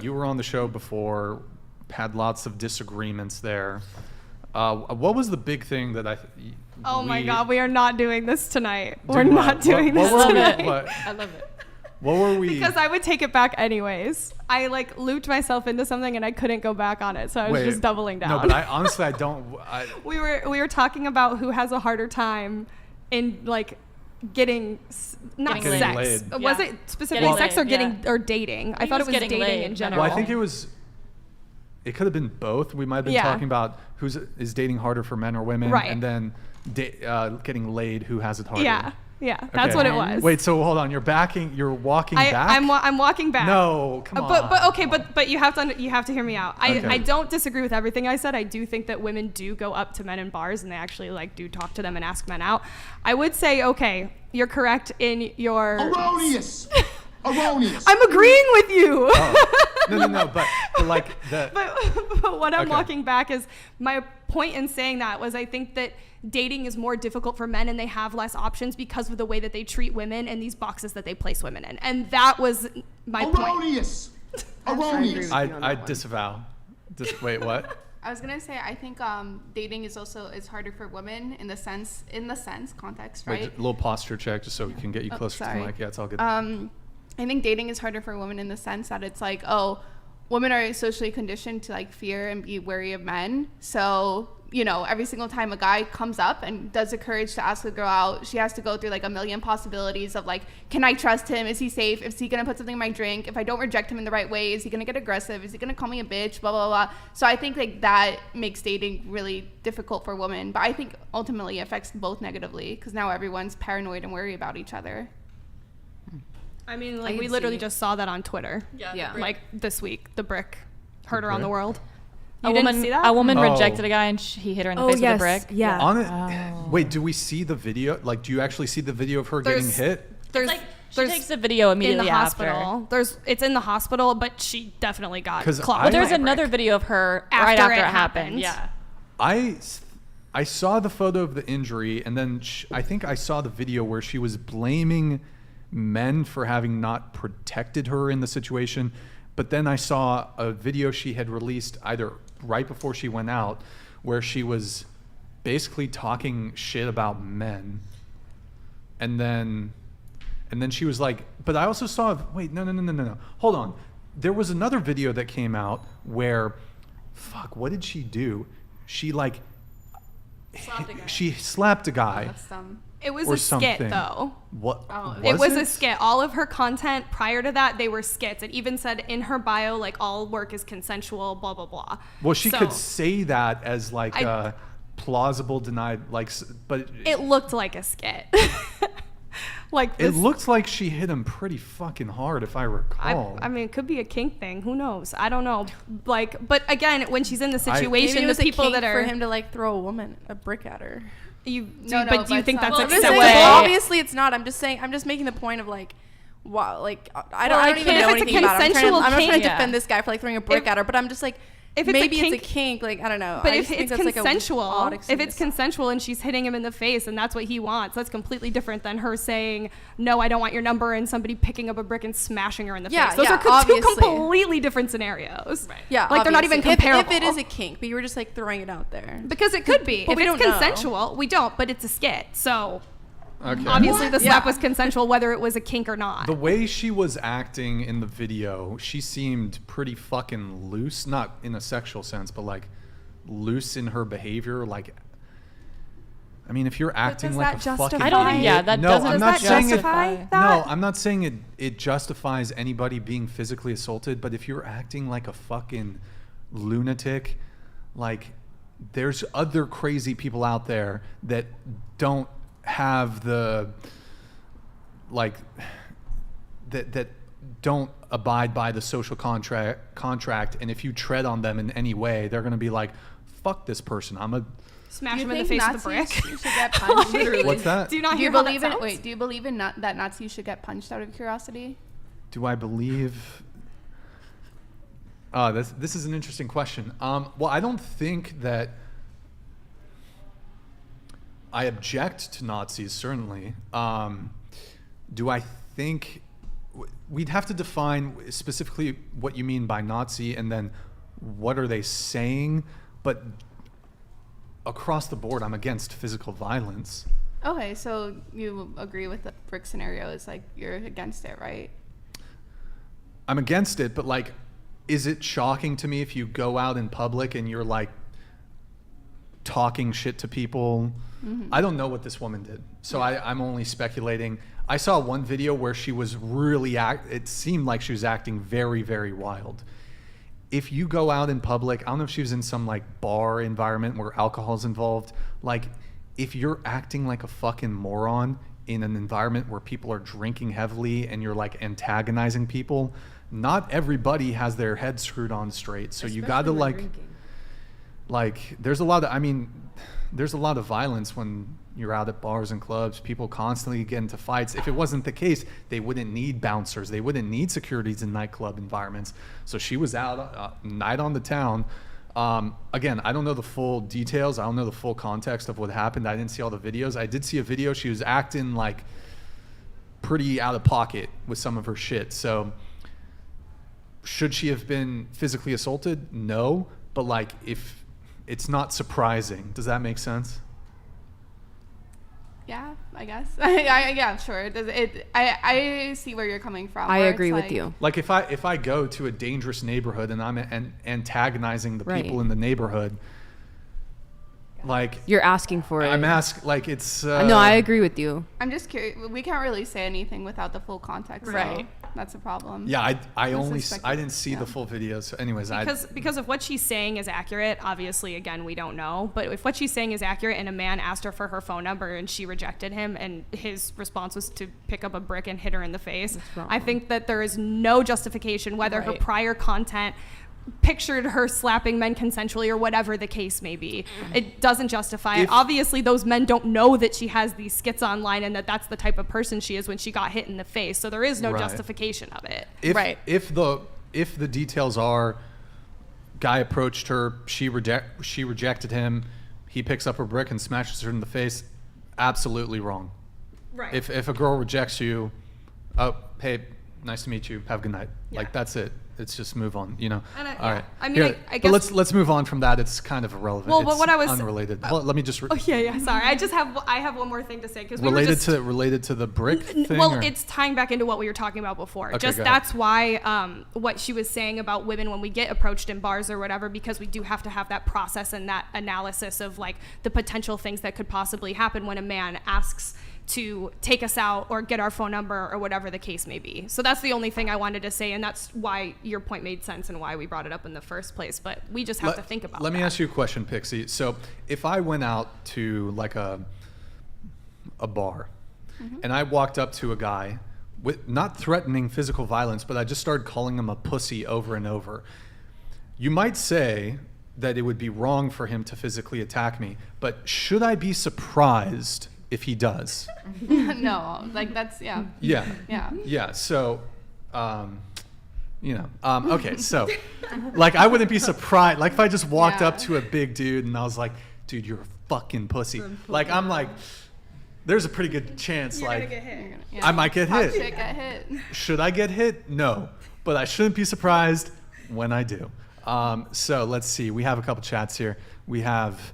You were on the show before, had lots of disagreements there. What was the big thing that Oh my God, we are not doing this tonight. We're Dude, not doing this tonight. I love it. What were we? Because I would take it back anyways. I like looped myself into something and I couldn't go back on it, so I was just doubling down. No, but honestly, I don't. We were talking about who has a harder time in like getting Getting sex. laid. Was Yeah. it specifically Getting sex or laid, getting yeah. or dating? I thought it was was getting dating laid, in but- general. Well, I think it could have been both. We might have been Yeah. talking about is dating harder for men or women, Right. and then getting laid, who has it harder. Yeah, that's Okay. what it was. Wait, so hold on. You're walking back? I'm walking back. No, come on. But okay, but you have to hear me out. Okay. I don't disagree with everything I said. I do think that women do go up to men in bars and they actually like do talk to them and ask men out. I would say, okay, you're correct in your Erroneous. Erroneous. I'm agreeing with you. No, but like the. But what I'm Okay. walking back is my point in saying that was I think that dating is more difficult for men and they have less options because of the way that they treat women and these boxes that they place women in. And that was my point. Erroneous. Erroneous. I disavow. Wait, what? I was gonna say I think dating is harder for women in the sense context, right? Wait, a little posture check just so we can get you closer to sorry. the mic. Yeah, it's all good. I think dating is harder for women in the sense that it's like, oh, women are socially conditioned to like fear and be wary of men. So, every single time a guy comes up and does the courage to ask a girl out, she has to go through like a million possibilities of like, can I trust him? Is he safe? Is he going to put something in my drink? If I don't reject him in the right way, is he going to get aggressive? Is he going to call me a bitch? Blah, blah, blah. So I think like that makes dating really difficult for women. But I think ultimately it affects both negatively because now everyone's paranoid and worried about each other. I mean, I like we can literally see. just saw that on Twitter. Yeah. Like this week, the brick heard The around the brick? world. A You didn't woman, see that? a woman Oh. rejected a guy and he hit her in the face with a brick. Yeah. On it. Wait, do we see the video? Like, do you actually see the video of her getting hit? There's Like, she there's takes the video in immediately the after. hospital. It's in the hospital, but she definitely got 'Cause clocked. I- But there's by a another brick. video of her After right after it it happened. happened. Yeah. I saw the photo of the injury, and then I think I saw the video where she was blaming men for having not protected her in the situation. But then I saw a video she had released either right before she went out, where she was basically talking shit about men, and then she was like, but I also saw, wait, no, hold on. There was another video that came out where, fuck, what did she do? She like, she slapped a guy. That's dumb. It was or a skit something. though. What? Oh, It was a skit. All of her content prior to that, they were skits. It even said in her bio, like, all work is consensual, blah, blah, blah. Well, she So, could say that as like a plausible denied, like, but It looked like a skit. Like it this, looked like she hit him pretty fucking hard, if I recall. I mean, it could be a kink thing. Who knows? I don't know. Like, but again, when she's in the Maybe situation, it the was people a kink that are for him to like throw a brick at her. but do you think that's Well, I'm just It's a saying, way. obviously it's not. I'm just making the point of like, wow, like I don't even if know it's a anything about it. I'm consensual not trying kink- to defend this guy for like throwing a brick If- at her, but I'm just like, if it's a maybe it's a kink- kink. Like I don't know. But I if just think it's that's, like, a consensual, odd if it's excuse. consensual and she's hitting him in the face and that's what he wants, that's completely different than her saying, "No, I don't want your number," and somebody picking up a brick and smashing her in the Yeah, face. Those yeah, are two obviously. completely different scenarios. Right. Yeah, like they're not even obviously. comparable. If it is a kink, but you were just like throwing it out there. Because it could be. But If we it's don't know. consensual, we don't, but it's a skit. So Okay. obviously the slap Yeah. was consensual whether it was a kink or not. The way she was acting in the video, she seemed pretty fucking loose, not in a sexual sense, but like loose in her behavior. Like, I mean, if you're acting does like that a justify- fucking I don't think, yeah, idiot- that no, doesn't I'm Does not that saying justify it. that? No, I'm not saying it justifies anybody being physically assaulted, but if you're acting like a fucking lunatic, like there's other crazy people out there that don't have the like that don't abide by the social contract, and if you tread on them in any way, they're going to be like, fuck this person, I'm a Smash Do him you in the think face with a Nazis brick. should get punched? What's that? Do you not Do hear you how believe that in sounds? wait? Do you believe in that Nazis should get punched out of curiosity? Do I believe? This is an interesting question. Well, I don't think that I object to Nazis. Certainly. Do I think we'd have to define specifically what you mean by Nazi, and then what are they saying. But across the board, I'm against physical violence. Okay, so you agree with the brick scenario? Is like you're against it, right? I'm against it, but like, is it shocking to me if you go out in public and you're like talking shit to people? I don't know what this woman did, so I'm only speculating. I saw one video where she was really it seemed like she was acting very, very wild. If you go out in public, I don't know if she was in some like bar environment where alcohol's involved, like if you're acting like a fucking moron in an environment where people are drinking heavily and you're like antagonizing people, not everybody has their head screwed on straight. So you got to like there's a lot of violence when you're out at bars and clubs. People constantly get into fights. If it wasn't the case, they wouldn't need bouncers. They wouldn't need securities in nightclub environments. So she was out night on the town. Again, I don't know the full details. I don't know the full context of what happened. I didn't see all the videos. I did see a video. She was acting like pretty out of pocket with some of her shit. So should she have been physically assaulted? No. But like, if it's not surprising, does that make sense? Yeah, I guess. Yeah, sure. I see where you're coming from. I where agree it's with like- you. Like if I go to a dangerous neighborhood and I'm antagonizing the Right. people in the neighborhood, like You're asking for it. I'm like it's No, I agree with you. I'm just curious. We can't really say anything without the full context. Right. So that's a problem. yeah, I This only is I didn't see yeah. the full video. So anyways, Because if what she's saying is accurate, obviously, again, we don't know. But if what she's saying is accurate and a man asked her for her phone number and she rejected him and his response was to pick up a brick and hit her in the face, wrong. I think that there is no justification whether her Right. prior content pictured her slapping men consensually or whatever the case may be. It doesn't justify it. If- Obviously, those men don't know that she has these skits online and that that's the type of person she is when she got hit in the face. So there is no Right. justification of it. Right. If the details are, guy approached her, she rejected him, he picks up her brick and smashes her in the face, absolutely wrong. Right. If a girl rejects you, oh, hey, nice to meet you, have a good night. Yeah. Like that's it. It's just move on, you know. And All right. I mean, I but guess- let's move on from that. It's kind of irrelevant. Well, but It's what I was- unrelated. Well, let me just Oh yeah. Sorry, I have one more thing to say because related to the brick thing. Well, or- it's tying back into what we were talking about before. Okay, Just go ahead. that's why what she was saying about women when we get approached in bars or whatever, because we do have to have that process and that analysis of like the potential things that could possibly happen when a man asks to take us out or get our phone number or whatever the case may be. So that's the only thing I wanted to say, and that's why your point made sense and why we brought it up in the first place. But we just have to think about Let me that. ask you a question, Pixie. So if I went out to like a bar and I walked up to a guy with not threatening physical violence, but I just started calling him a pussy over and over, you might say that it would be wrong for him to physically attack me, but should I be surprised if he does? No, like that's yeah. Yeah. Yeah. Yeah. So, okay. So, like, I wouldn't be surprised. Like, if I just walked Yeah. up to a big dude and I was like, dude, you're a fucking pussy. Like, I'm like, there's a pretty good chance, like, Yeah. I might get Hot hit. chick get hit. Should I get hit? No. But I shouldn't be surprised when I do. So let's see. We have a couple chats here. We have